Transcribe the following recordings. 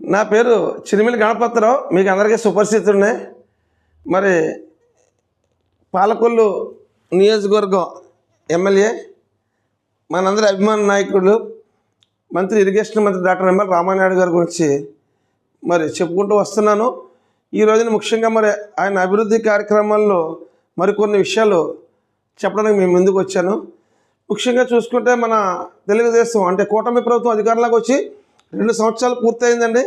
నా పేరు చిరిమిలి గణపతిరావు, మీకు అందరికీ సుపరిచితుడినే. మరి పాలకొల్లు నియోజకవర్గం ఎమ్మెల్యే, మనందరి అభిమాన నాయకుడు, మంత్రి ఇరిగేషన్ మంత్రి డాక్టర్ ఎమ్మెల్ రామానాయుడు గారి గురించి మరి చెప్పుకుంటూ వస్తున్నాను. ఈ రోజున ముఖ్యంగా మరి ఆయన అభివృద్ధి కార్యక్రమాల్లో మరికొన్ని విషయాలు చెప్పడానికి మేము ముందుకు వచ్చాను. ముఖ్యంగా చూసుకుంటే మన తెలుగుదేశం అంటే కూటమి ప్రభుత్వం అధికారంలోకి వచ్చి 2 సంవత్సరాలు పూర్తయిందండి.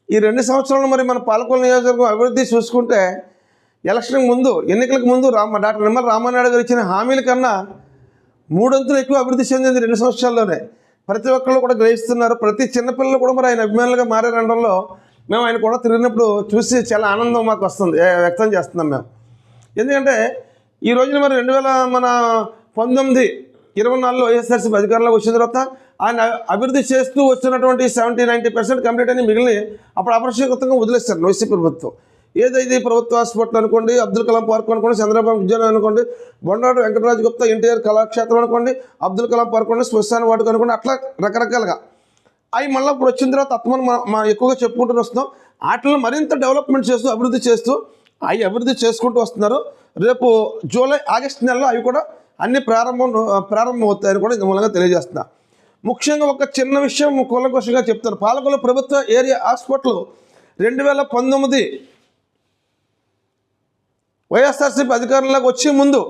ఈ 2 సంవత్సరాలు మరి మన పాలకొల్లు నియోజకవర్గం అభివృద్ధి చూసుకుంటే ఎలక్షన్కి ముందు, ఎన్నికలకు ముందు డాక్టర్ ఎమ్మెల్ రామానాయుడు గారు ఇచ్చిన హామీల కన్నా 3 అంతులు ఎక్కువ అభివృద్ధి చెందింది 2 సంవత్సరాల్లోనే. ప్రతి ఒక్కళ్ళు కూడా గ్రహిస్తున్నారు. ప్రతి చిన్నపిల్లలు కూడా మరి ఆయన అభిమానులుగా మారారనడంలో మేము ఆయన కూడా తిరిగినప్పుడు చూసి చాలా ఆనందం మాకు వస్తుంది, వ్యక్తం చేస్తున్నాం మేము. ఎందుకంటే ఈ రోజున మరి 2019-24లో వైఎస్ఆర్సీపీ అధికారంలోకి వచ్చిన తర్వాత ఆయన అభివృద్ధి చేస్తూ వచ్చినటువంటి 70-90% కంప్లీట్ అని మిగిలిన అప్పుడు అపరిష్కృతంగా వదిలేస్తారు వైసీపీ ప్రభుత్వం. ఏదైతే ప్రభుత్వ హాస్పిటల్ అనుకోండి, అబ్దుల్ కలాం పార్క్ అనుకోండి, చంద్రబాబు ఉద్యానం అనుకోండి, బొండాడు వెంకటరాజు గుప్తా ఎన్టీఆర్ కళాక్షేత్రం అనుకోండి, అబ్దుల్ కలాం పార్క్ అనుకోండి, శ్మశాన వాటికి అనుకోండి, అట్లా రకరకాలుగా అవి మళ్ళీ ఇప్పుడు వచ్చిన తర్వాత అత్మని మనం ఎక్కువగా చెప్పుకుంటూ వస్తున్నాం. వాటిని మరింత డెవలప్మెంట్ చేస్తూ అభివృద్ధి చేస్తూ అవి అభివృద్ధి చేసుకుంటూ వస్తున్నారు. రేపు ఆగస్టు నెలలో అవి కూడా అన్ని ప్రారంభం అవుతాయని కూడా ఇది మూలంగా తెలియజేస్తున్నా. ముఖ్యంగా ఒక చిన్న విషయం కూలంకషంగా చెప్తాను. పాలకొల్లు ప్రభుత్వ ఏరియా హాస్పిటల్ 2019 వైఎస్ఆర్సీపీ అధికారంలోకి వచ్చే ముందు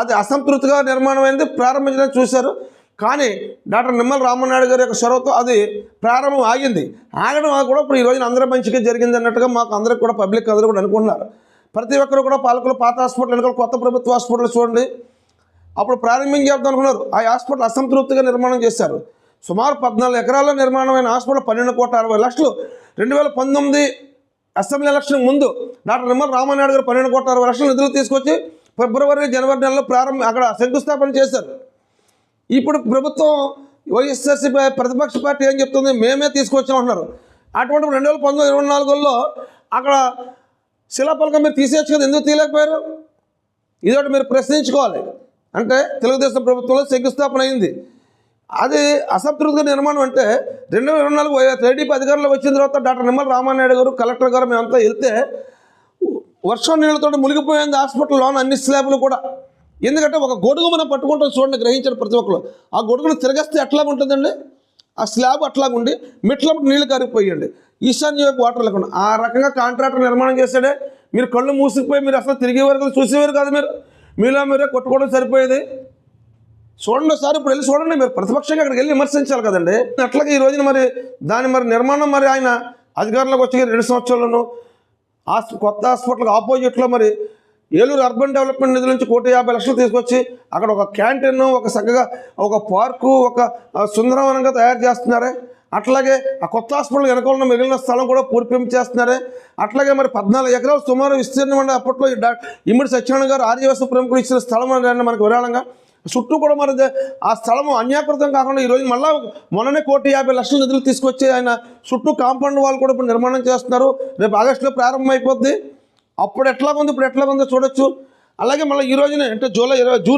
అది అసంతృప్తిగా నిర్మాణమైంది, ప్రారంభించడానికి చూశారు. కానీ డాక్టర్ నిమ్మల రామానాయుడు గారి యొక్క చొరవతో అది ప్రారంభం ఆగడం కూడా ఇప్పుడు ఈ రోజున అందరూ మంచిగా జరిగింది అన్నట్టుగా మాకు అందరికి కూడా పబ్లిక్ అందరూ కూడా అనుకుంటున్నారు. ప్రతి ఒక్కరు కూడా పాలకొల్లు పాత హాస్పిటల్ వెనకాల కొత్త ప్రభుత్వ హాస్పిటల్ చూడండి, అప్పుడు ప్రారంభించేద్దాం అనుకున్నారు. ఆ హాస్పిటల్ అసంతృప్తిగా నిర్మాణం చేశారు. సుమారు 14 ఎకరాల నిర్మాణమైన హాస్పిటల్ 12,60,00,000 2019 అసెంబ్లీ ఎలక్షన్ ముందు డాక్టర్ నిమ్మల రామానాయుడు గారు 12,60,00,000 నిధులు తీసుకొచ్చి ఫిబ్రవరి, జనవరి నెలలో అక్కడ శంకుస్థాపన చేశారు. ఇప్పుడు ప్రభుత్వం వైఎస్ఆర్సీపీ ప్రతిపక్ష పార్టీ ఏం చెప్తుంది, మేమే తీసుకొచ్చామంటున్నారు. అటువంటి 2019-24లో అక్కడ శిలాఫలకం మీరు తీసేయచ్చు కదా, ఎందుకు తీయలేకపోయారు? ఇదొకటి మీరు ప్రశ్నించుకోవాలి. అంటే తెలుగుదేశం ప్రభుత్వంలో శంకుస్థాపన అయింది, అది అసంతృప్తిగా నిర్మాణం. అంటే 2024 టీడీపీ అధికారంలోకి వచ్చిన తర్వాత డాక్టర్ నిమ్మల రామానాయుడు గారు, కలెక్టర్ గారు మేమంతా వెళ్తే వర్షం నీళ్ళతో మునిగిపోయింది హాస్పిటల్లోని అన్ని స్లాబ్లు కూడా. ఎందుకంటే ఒక గొడుగు మనం పట్టుకుంటాం చూడండి, గ్రహించారు ప్రతి ఒక్కరు. ఆ గొడుగును తిరగేస్తే ఎట్లాగ ఉంటుందండి, ఆ స్లాబ్ అట్లాగుండి మెట్లప్పుడు నీళ్ళు కారిపోయండి, ఈశాన్య వాటర్ లేకుండా. ఆ రకంగా కాంట్రాక్టర్ నిర్మాణం చేశాడే. మీరు కళ్ళు మూసుకుపోయి మీరు అసలు తిరిగేవారు కదా, చూసేవారు కాదు. మీరే కొట్టుకోవడం సరిపోయేది. చూడండి సార్, ఇప్పుడు వెళ్ళి చూడండి. మీరు ప్రతిపక్షంగా అక్కడికి వెళ్ళి విమర్శించాలి కదండి. అట్లాగే ఈ రోజున మరి నిర్మాణం మరి ఆయన అధికారంలోకి వచ్చి 2 సంవత్సరాలను కొత్త హాస్పిటల్కి ఆపోజిట్లో మరి ఏలూరు అర్బన్ డెవలప్మెంట్ నిధుల నుంచి 1,50,00,000 తీసుకొచ్చి అక్కడ ఒక క్యాంటీన్, ఒక చక్కగా ఒక పార్కు, ఒక సుందరవనంగా తయారు చేస్తున్నారే. అట్లాగే ఆ కొత్త హాస్పిటల్ వెనకాల మిగిలిన స్థలం కూడా పూర్తింపు చేస్తున్నారే. అట్లాగే మరి 14 ఎకరాలు సుమారు విస్తీర్ణం అండి. అప్పట్లో ఇమ్మడి సత్యనారాయణ గారు ఆర్యవైశ్య ప్రముఖులు ఇచ్చిన స్థలం అండి మనకు విరాళంగా. చుట్టూ కూడా మరి ఆ స్థలం అన్యాకృతం కాకుండా ఈరోజు మళ్ళీ మొన్ననే 1,50,00,000 నిధులు తీసుకొచ్చి ఆయన చుట్టూ కాంపౌండ్ వాళ్ళు కూడా ఇప్పుడు నిర్మాణం చేస్తున్నారు. రేపు ఆగస్టులో ప్రారంభం అయిపోద్ది. అప్పుడు ఎట్లాగుంది, ఇప్పుడు ఎట్లాగుందో చూడొచ్చు. అలాగే మళ్ళీ ఈ రోజునే అంటే జూన్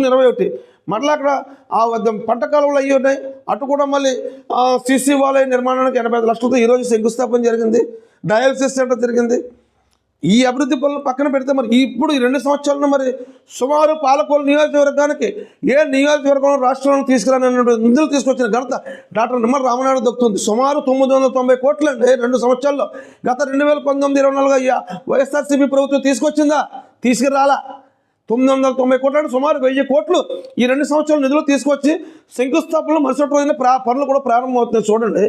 21 మళ్ళీ అక్కడ ఆ పంట కాలువలు అయ్యి ఉన్నాయి. అటు కూడా మళ్ళీ సీసీ వాల్ నిర్మాణానికి 85,00,000తో ఈరోజు శంకుస్థాపన జరిగింది. డయాలసిస్ సెంటర్ జరిగింది. ఈ అభివృద్ధి పనులు పక్కన పెడితే మరి ఇప్పుడు ఈ 2 సంవత్సరాలను మరి సుమారు పాలకొల్లు నియోజకవర్గానికి ఏ నియోజకవర్గంలో రాష్ట్రంలో తీసుకురానటువంటి నిధులు తీసుకొచ్చిన ఘనత డాక్టర్ నిమ్మల రామానాయుడు దక్కుతుంది. సుమారు 990 కోట్లు అండి 2 సంవత్సరాల్లో. గత 2019-24 వైఎస్ఆర్సీపీ ప్రభుత్వం తీసుకొచ్చిందా? తీసుకురాలా. 990 కోట్లు అంటే సుమారు 1000 కోట్లు ఈ 2 సంవత్సరాల నిధులు తీసుకొచ్చి శంకుస్థాపనలు మరుసటి రోజున పనులు కూడా ప్రారంభమవుతున్నాయి. చూడండి,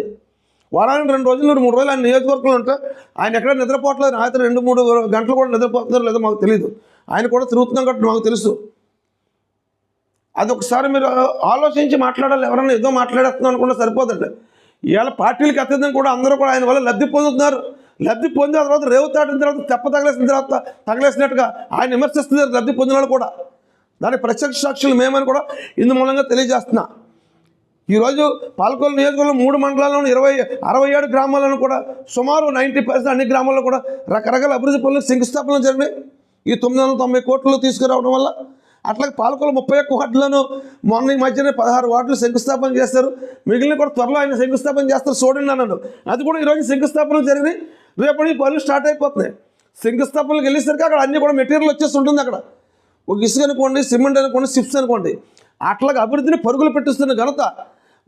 వారానికి 2 రోజులు 3 రోజులు ఆయన నియోజకవర్గంలో ఉంటే ఆయన ఎక్కడ నిద్రపోవట్లేదు. ఆయన 2-3 గంటలు కూడా నిద్రపోతున్నారో లేదో మాకు తెలియదు. ఆయన కూడా తిరుగుతున్నాం కాబట్టి మాకు తెలుసు. అదొకసారి మీరు ఆలోచించి మాట్లాడాలి. ఎవరైనా ఏదో మాట్లాడేస్తున్నాం అనుకుంటే సరిపోదండి. ఇవాళ పార్టీలకు అత్యధికం కూడా అందరూ కూడా ఆయన వల్ల లబ్ధి పొందుతున్నారు. లబ్ధి పొందిన తర్వాత రేవు తాటిన తర్వాత తగలేసినట్టుగా ఆయన విమర్శిస్తున్నారు లబ్ధి పొందిన వాళ్ళు కూడా. దాని ప్రత్యక్ష సాక్షులు మేమని కూడా ఇందు మూలంగా తెలియజేస్తున్నా. ఈరోజు పాలకొల్లు నియోజకవర్గంలో 3 మండలాల్లోనూ 67 గ్రామాలను కూడా సుమారు 90% అన్ని గ్రామాల్లో కూడా రకరకాల అభివృద్ధి పనులు శంకుస్థాపనలు జరిగినాయి. ఈ 990 కోట్లు తీసుకురావడం వల్ల అట్లాగే పాలకొల 31 వార్డులను మొన్న ఈ మధ్యనే 16 వార్డులు శంకుస్థాపన చేస్తారు. మిగిలిన కూడా త్వరలో ఆయన శంకుస్థాపన చేస్తారు చూడండి అన్నాడు. అది కూడా ఈరోజు శంకుస్థాపన జరిగినాయి. రేపటి ఈ పనులు స్టార్ట్ అయిపోతున్నాయి. శంకుస్థాపనలకు వెళ్ళేసరికి అక్కడ అన్నీ కూడా మెటీరియల్ వచ్చేసి ఉంటుంది. అక్కడ ఒక ఇసుక అనుకోండి, సిమెంట్ అనుకోండి, చిప్స్ అనుకోండి, అట్లాగే అభివృద్ధిని పరుగులు పెట్టిస్తున్న ఘనత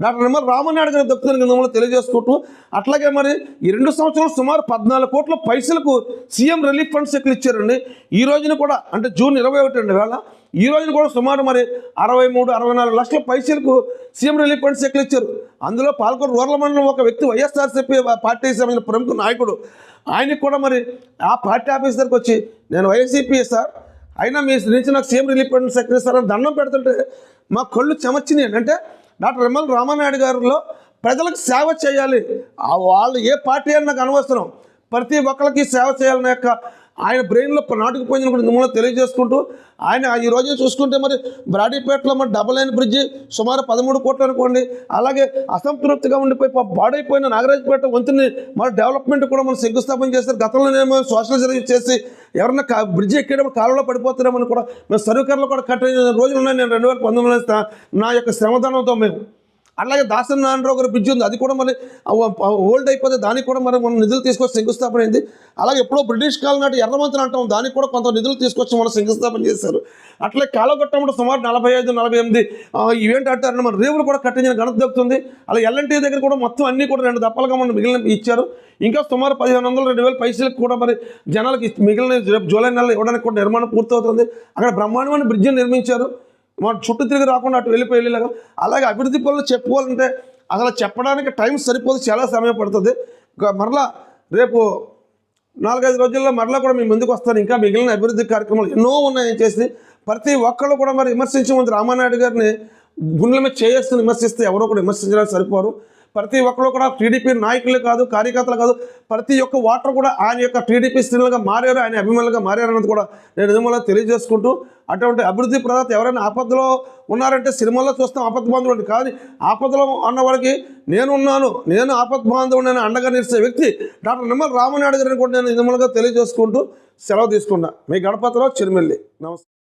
డాక్టర్ నిమ్మల రామనాయుడు గారు దక్కుతున్న కింద తెలియజేసుకుంటూ, అట్లాగే మరి ఈ 2 సంవత్సరాలు సుమారు 14 కోట్ల పైసలకు సీఎం రిలీఫ్ ఫండ్స్ ఎక్కడ ఇచ్చారండి. ఈ రోజున కూడా అంటే జూన్ 21 అండి వేళ ఈ రోజున కూడా సుమారు మరి 63-64 లక్షల పైసలకు సీఎం రిలీఫ్ ఫండ్స్ ఎక్కడ ఇచ్చారు. అందులో పాలకొల్లు రూరల్ మండలం ఒక వ్యక్తి వైఎస్ఆర్సీపీ పార్టీకి సంబంధించిన ప్రముఖ నాయకుడు, ఆయనకు కూడా మరి ఆ పార్టీ ఆఫీస్ దగ్గరికి వచ్చి నేను వైసీపీ సార్, అయినా మీ నుంచి నాకు సీఎం రిలీఫ్ ఫండ్స్ ఎక్కడ ఇస్తారని దండం పెడుతుంటే మా కళ్ళు చెమర్చినాయి. అంటే డాక్టర్ నిమ్మల రామనాయుడు గారిలో ప్రజలకు సేవ చేయాలి, వాళ్ళు ఏ పార్టీ అని నాకు అనవసరం, ప్రతి ఒక్కరికి సేవ చేయాలనే యొక్క ఆయన బ్రెయిన్లో నాటుకుపోయిన కూడా మిమ్మల్ని తెలియజేసుకుంటూ, ఆయన ఈ రోజు చూసుకుంటే మరి బ్రాడీపేటలో మరి డబుల్ లైన్ బ్రిడ్జి సుమారు 13 కోట్లు అనుకోండి. అలాగే అసంతృప్తిగా ఉండిపోయి పాడైపోయిన నాగరాజపేట వంతుని మరి డెవలప్మెంట్ కూడా మనం శంకుస్థాపన చేస్తారు. గతంలోనేమో సోషల్ సర్వీస్ చేసి ఎవరన్నా బ్రిడ్జి ఎక్కేటప్పుడు కాలంలో పడిపోతారేమని కూడా మేము సర్వీకర్లు కూడా కట్టిన రోజులు ఉన్నాయి. నేను 2019లో నా యొక్క శ్రమదానంతో మేము అలాగే దాసరి నారాయణరావు గారి బ్రిడ్జ్ ఉంది, అది కూడా మరి ఓల్డ్ అయిపోతే దానికి కూడా మరి మనం నిధులు తీసుకొచ్చి శంకుస్థాపన అయింది. అలాగే ఎప్పుడో బ్రిటిష్ కాలం నాటి ఎర్రమంత్రి అంటాం, దానికి కూడా కొంత నిధులు తీసుకొచ్చి మనం శంకుస్థాపన చేశారు. అట్లే కాలగొట్టంలో సుమారు 45-48 ఈవెంట్ అంటారని మన రేవులు కూడా కట్టించిన ఘనత దక్కుతుంది. అలా ఎల్ఎన్టీ దగ్గర కూడా మొత్తం అన్నీ కూడా 2 దప్పలుగా మనం మిగిలిన ఇచ్చారు. ఇంకా సుమారు 1500-2000 పైసలకు కూడా మరి జనాలకి మిగిలిన రేపు జూలై నెలలో ఇవ్వడానికి కూడా నిర్మాణం పూర్తవుతుంది. అక్కడ బ్రహ్మాండమైన బ్రిడ్జిని నిర్మించారు, మన చుట్టూ తిరిగి రాకుండా అటు వెళ్ళిపోయేలాగా. అలాగే అభివృద్ధి పనులు చెప్పుకోవాలంటే అసలు చెప్పడానికి టైం సరిపోదు, చాలా సమయం పడుతుంది. మరలా రేపు 4-5 రోజుల్లో మరలా కూడా మీ ముందుకు వస్తాను. ఇంకా మిగిలిన అభివృద్ధి కార్యక్రమాలు ఎన్నో ఉన్నాయని చేసి ప్రతి ఒక్కళ్ళు కూడా మరి విమర్శించే ముందు రామానాయుడు గారిని గుండెల మీద చేయేస్తూ విమర్శిస్తే ఎవరో కూడా విమర్శించడానికి సరిపోరు. ప్రతి ఒక్కరు కూడా టీడీపీ నాయకులు కాదు, కార్యకర్తలు కాదు, ప్రతి ఒక్క ఓటర్ కూడా ఆయన యొక్క టీడీపీ శ్రేణులుగా మారారు, ఆయన అభిమానులుగా మారారన్నది కూడా నేను నిజంగా తెలియజేసుకుంటూ, అటువంటి అభివృద్ధి ప్రదాత ఎవరైనా ఆపదలో ఉన్నారంటే సినిమాల్లో చూస్తాం ఆపద్ బాంధవుడు, కానీ ఆపదలో అన్న వాళ్ళకి నేను ఆపద్ బాంధవుడు అండగా నిలిచే వ్యక్తి డాక్టర్ నిమ్మల రామనాయుడు గారిని కూడా నేను నిజంగా తెలియజేసుకుంటూ సెలవు తీసుకున్నా. మీ గణపతిరావు చిరుమెల్లి. నమస్తే.